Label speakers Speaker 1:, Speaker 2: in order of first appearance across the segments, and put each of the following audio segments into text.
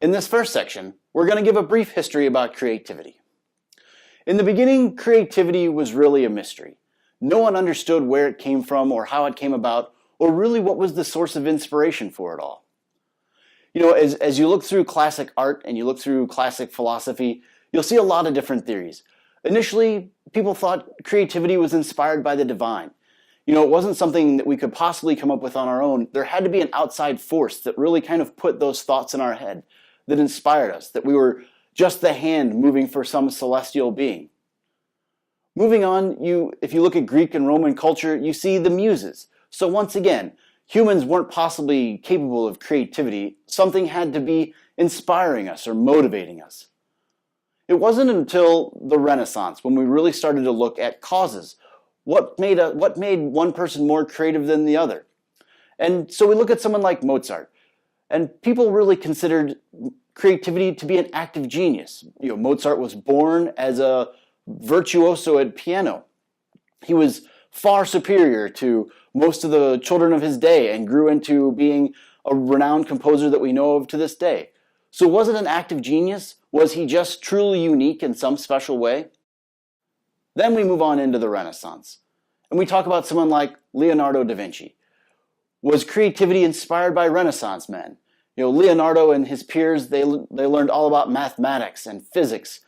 Speaker 1: In this first section, we're going to give a brief history about creativity. In the beginning, creativity was really a mystery. No one understood where it came from or how it came about, or really what was the source of inspiration for it all. You know, as you look through classic art and you look through classic philosophy, you'll see a lot of different theories. Initially, people thought creativity was inspired by the divine. You know, it wasn't something that we could possibly come up with on our own. There had to be an outside force that really kind of put those thoughts in our head, that inspired us, that we were just the hand moving for some celestial being. Moving on, if you look at Greek and Roman culture, you see the muses. So once again, humans weren't possibly capable of creativity. Something had to be inspiring us or motivating us. It wasn't until the Renaissance when we really started to look at causes. What made one person more creative than the other? And so we look at someone like Mozart, and people really considered creativity to be an act of genius. You know, Mozart was born as a virtuoso at piano. He was far superior to most of the children of his day and grew into being a renowned composer that we know of to this day. So was it an act of genius? Was he just truly unique in some special way? Then we move on into the Renaissance, and we talk about someone like Leonardo da Vinci. Was creativity inspired by Renaissance men? You know, Leonardo and his peers, they learned all about mathematics and physics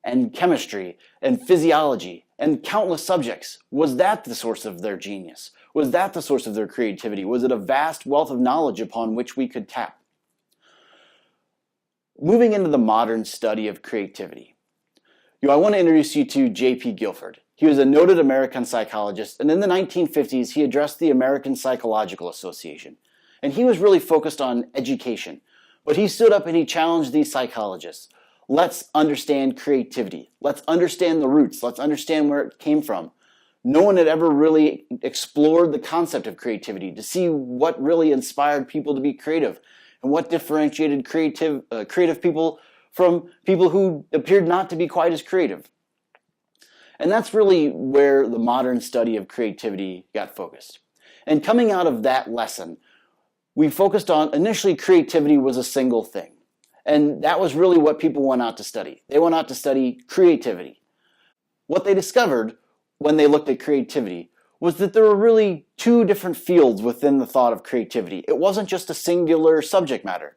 Speaker 1: and chemistry and physiology and countless subjects. Was that the source of their genius? Was that the source of their creativity? Was it a vast wealth of knowledge upon which we could tap? Moving into the modern study of creativity, I want to introduce you to J.P. Guilford. He was a noted American psychologist, and in the 1950s, he addressed the American Psychological Association. And he was really focused on education. But he stood up and he challenged these psychologists. Let's understand creativity. Let's understand the roots. Let's understand where it came from. No one had ever really explored the concept of creativity to see what really inspired people to be creative and what differentiated creative people from people who appeared not to be quite as creative. And that's really where the modern study of creativity got focused. And coming out of that lesson, we focused on, initially creativity was a single thing. And that was really what people went out to study. They went out to study creativity. What they discovered when they looked at creativity was that there were really two different fields within the thought of creativity. It wasn't just a singular subject matter.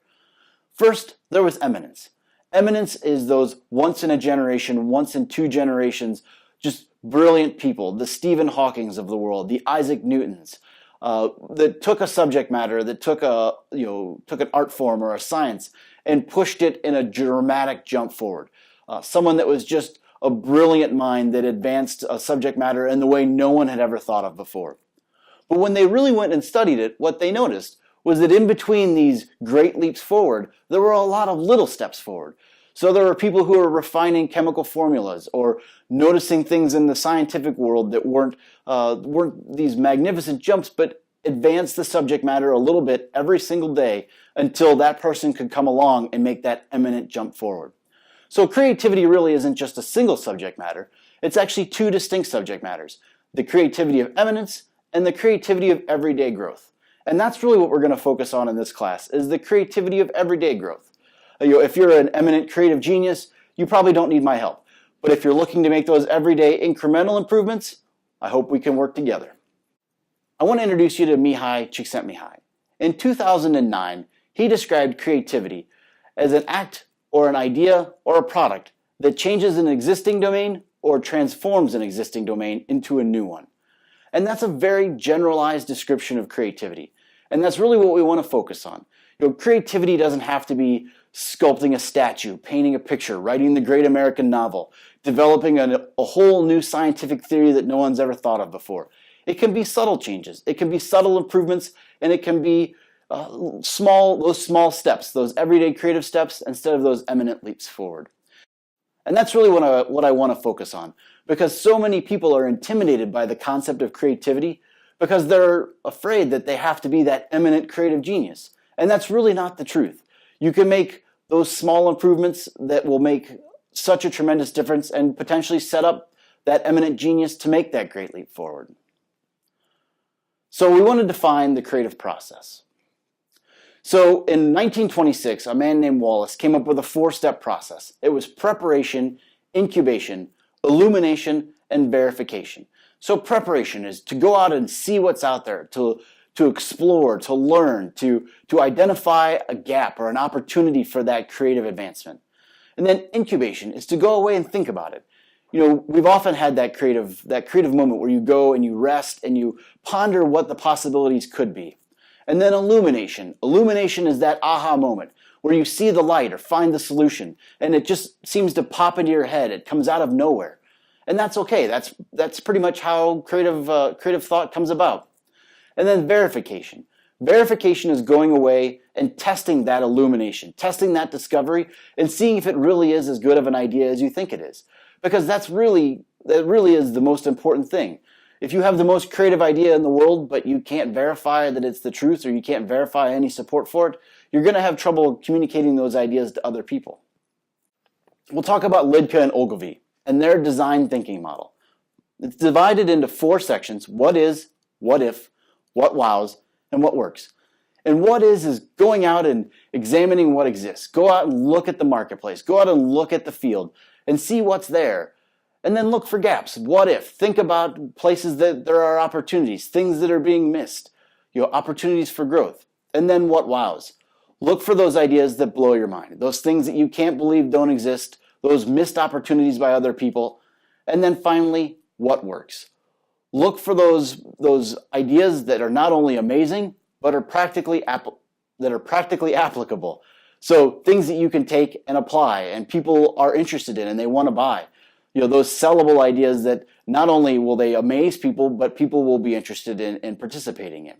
Speaker 1: First, there was eminence. Eminence is those once in a generation, once in two generations, just brilliant people, the Stephen Hawkings of the world, the Isaac Newtons, that took a subject matter, that took an art form or a science and pushed it in a dramatic jump forward. Someone that was just a brilliant mind that advanced a subject matter in the way no one had ever thought of before. But when they really went and studied it, what they noticed was that in between these great leaps forward, there were a lot of little steps forward. So there were people who were refining chemical formulas or noticing things in the scientific world that weren't these magnificent jumps, but advanced the subject matter a little bit every single day until that person could come along and make that eminent jump forward. So creativity really isn't just a single subject matter. It's actually two distinct subject matters: the creativity of eminence and the creativity of everyday growth. And that's really what we're going to focus on in this class, is the creativity of everyday growth. If you're an eminent creative genius, you probably don't need my help. But if you're looking to make those everyday incremental improvements, I hope we can work together. I want to introduce you to Mihai Csikszentmihalyi. In 2009, he described creativity as an act or an idea or a product that changes an existing domain or transforms an existing domain into a new one. And that's a very generalized description of creativity. And that's really what we want to focus on. Creativity doesn't have to be sculpting a statue, painting a picture, writing the great American novel, developing a whole new scientific theory that no one's ever thought of before. It can be subtle changes. It can be subtle improvements, and it can be those small steps, those everyday creative steps, instead of those eminent leaps forward. And that's really what I want to focus on, because so many people are intimidated by the concept of creativity because they're afraid that they have to be that eminent creative genius. And that's really not the truth. You can make those small improvements that will make such a tremendous difference and potentially set up that eminent genius to make that great leap forward. So we want to define the creative process. So in 1926, a man named Wallace came up with a 4-step process. It was preparation, incubation, illumination, and verification. So preparation is to go out and see what's out there, to explore, to learn, to identify a gap or an opportunity for that creative advancement. And then incubation is to go away and think about it. We've often had that creative moment where you go and you rest and you ponder what the possibilities could be. And then illumination. Illumination is that aha moment where you see the light or find the solution and it just seems to pop into your head. It comes out of nowhere. And that's okay. That's pretty much how creative thought comes about. And then verification. Verification is going away and testing that illumination, testing that discovery, and seeing if it really is as good of an idea as you think it is. Because that really is the most important thing. If you have the most creative idea in the world, but you can't verify that it's the truth or you can't verify any support for it, you're going to have trouble communicating those ideas to other people. We'll talk about Lidke and Ogilvy and their design thinking model. It's divided into 4 sections: what is, what if, what wows, and what works. And what is going out and examining what exists. Go out and look at the marketplace. Go out and look at the field and see what's there. And then look for gaps. What if? Think about places that there are opportunities, things that are being missed, opportunities for growth. And then what wows? Look for those ideas that blow your mind, those things that you can't believe don't exist, those missed opportunities by other people. And then finally, what works? Look for those ideas that are not only amazing, but are practically applicable. So things that you can take and apply and people are interested in and they want to buy. Those sellable ideas that not only will they amaze people, but people will be interested in participating in.